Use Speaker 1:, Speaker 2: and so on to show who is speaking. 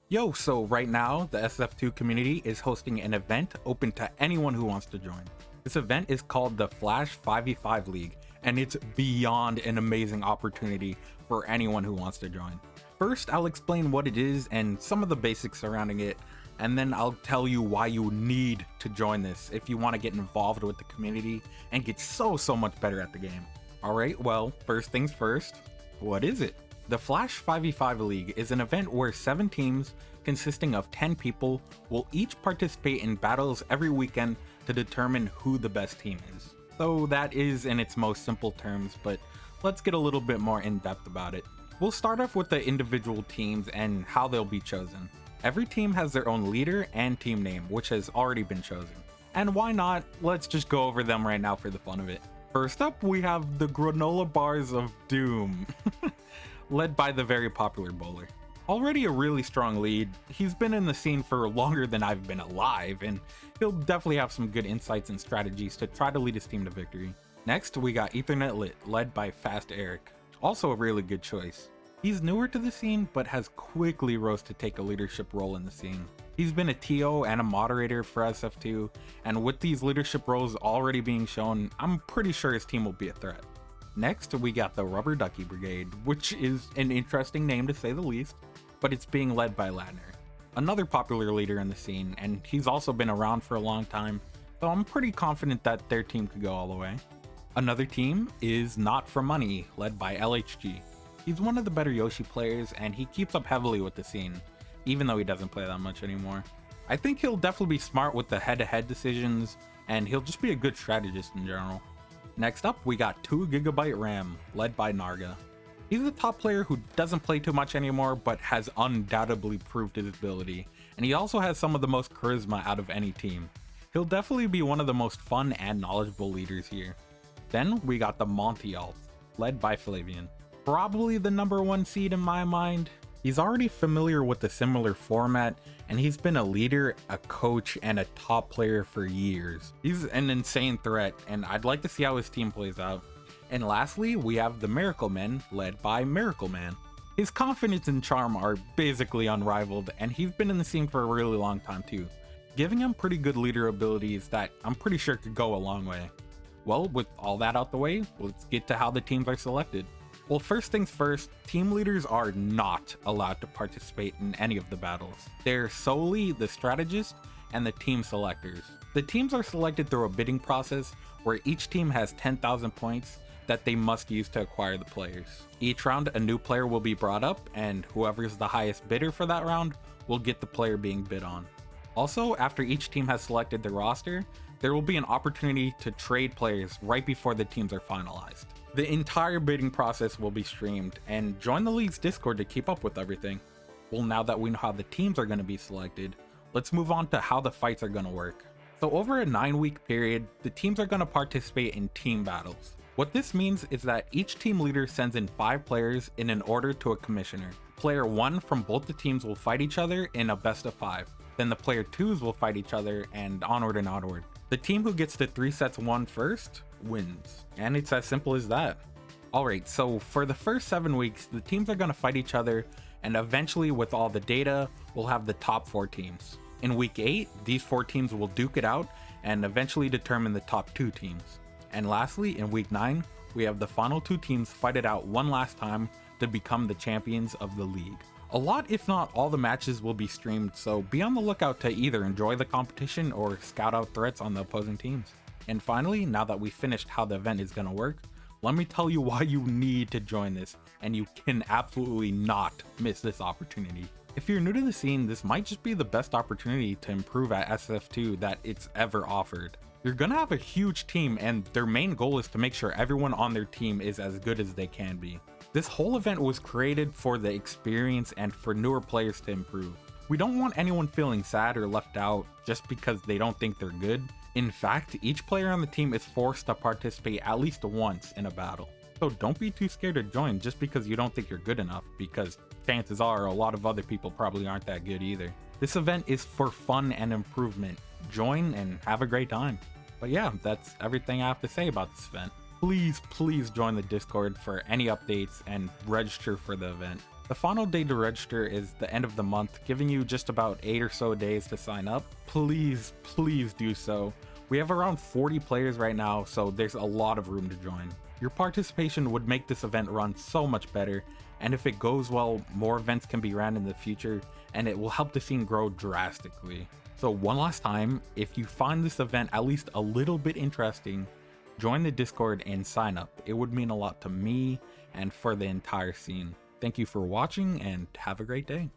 Speaker 1: Yo, so right now, the SSF2 community is hosting an event open to anyone who wants to join. This event is called the Flash 5v5 League, and it's beyond an amazing opportunity for anyone who wants to join. First, I'll explain what it is and some of the basics surrounding it, and then I'll tell you why you need to join this if you want to get involved with the community and get so much better at the game. Alright, well, first things first, what is it? The Flash 5v5 League is an event where 7 teams consisting of 10 people will each participate in battles every weekend to determine who the best team is. So that is in its most simple terms, but let's get a little bit more in depth about it. We'll start off with the individual teams and how they'll be chosen. Every team has their own leader and team name, which has already been chosen. And why not, let's just go over them right now for the fun of it. First up, we have the Granola Bars of Doom. Led by the very popular Bowler. Already a really strong lead, he's been in the scene for longer than I've been alive, and he'll definitely have some good insights and strategies to try to lead his team to victory. Next, we got Ethernet Lit, led by Fast Eric. Also a really good choice. He's newer to the scene, but has quickly rose to take a leadership role in the scene. He's been a TO and a moderator for SF2, and with these leadership roles already being shown, I'm pretty sure his team will be a threat. Next, we got the Rubber Ducky Brigade, which is an interesting name to say the least, but it's being led by Ladner, another popular leader in the scene, and he's also been around for a long time, so I'm pretty confident that their team could go all the way. Another team is Not For Money, led by LHG. He's one of the better Yoshi players, and he keeps up heavily with the scene, even though he doesn't play that much anymore. I think he'll definitely be smart with the head-to-head decisions, and he'll just be a good strategist in general. Next up, we got 2GB RAM, led by Narga. He's a top player who doesn't play too much anymore, but has undoubtedly proved his ability, and he also has some of the most charisma out of any team. He'll definitely be one of the most fun and knowledgeable leaders here. Then we got the Monty Alt, led by Flavian. Probably the #1 seed in my mind. He's already familiar with the similar format, and he's been a leader, a coach, and a top player for years. He's an insane threat, and I'd like to see how his team plays out. And lastly, we have the Miracle Men, led by Miracle Man. His confidence and charm are basically unrivaled, and he's been in the scene for a really long time too, giving him pretty good leader abilities that I'm pretty sure could go a long way. Well, with all that out the way, let's get to how the teams are selected. Well, first things first, team leaders are not allowed to participate in any of the battles. They're solely the strategist and the team selectors. The teams are selected through a bidding process where each team has 10,000 points that they must use to acquire the players. Each round, a new player will be brought up, and whoever is the highest bidder for that round will get the player being bid on. Also, after each team has selected their roster, there will be an opportunity to trade players right before the teams are finalized. The entire bidding process will be streamed, and join the league's Discord to keep up with everything. Well, now that we know how the teams are going to be selected, let's move on to how the fights are going to work. So over a 9-week period, the teams are going to participate in team battles. What this means is that each team leader sends in 5 players in an order to a commissioner. Player 1 from both the teams will fight each other in a best of 5. Then the player 2s will fight each other, and onward and onward. The team who gets the 3 sets won first wins, and it's as simple as that. Alright, so for the first 7 weeks, the teams are going to fight each other, and eventually with all the data, we'll have the top 4 teams. In week 8, these 4 teams will duke it out and eventually determine the top 2 teams. And lastly, in week 9, we have the final 2 teams fight it out one last time to become the champions of the league. A lot, if not all, the matches will be streamed, so be on the lookout to either enjoy the competition or scout out threats on the opposing teams. And finally, now that we've finished how the event is going to work, let me tell you why you need to join this, and you can absolutely not miss this opportunity. If you're new to the scene, this might just be the best opportunity to improve at SF2 that it's ever offered. You're gonna have a huge team, and their main goal is to make sure everyone on their team is as good as they can be. This whole event was created for the experience and for newer players to improve. We don't want anyone feeling sad or left out just because they don't think they're good. In fact, each player on the team is forced to participate at least once in a battle. So don't be too scared to join just because you don't think you're good enough, because chances are a lot of other people probably aren't that good either. This event is for fun and improvement. Join and have a great time. But yeah, that's everything I have to say about this event. Please join the Discord for any updates and register for the event. The final day to register is the end of the month, giving you just about 8 or so days to sign up. Please do so. We have around 40 players right now, so there's a lot of room to join. Your participation would make this event run so much better, and if it goes well, more events can be ran in the future, and it will help the scene grow drastically. So one last time, if you find this event at least a little bit interesting, join the Discord and sign up. It would mean a lot to me and for the entire scene. Thank you for watching and have a great day.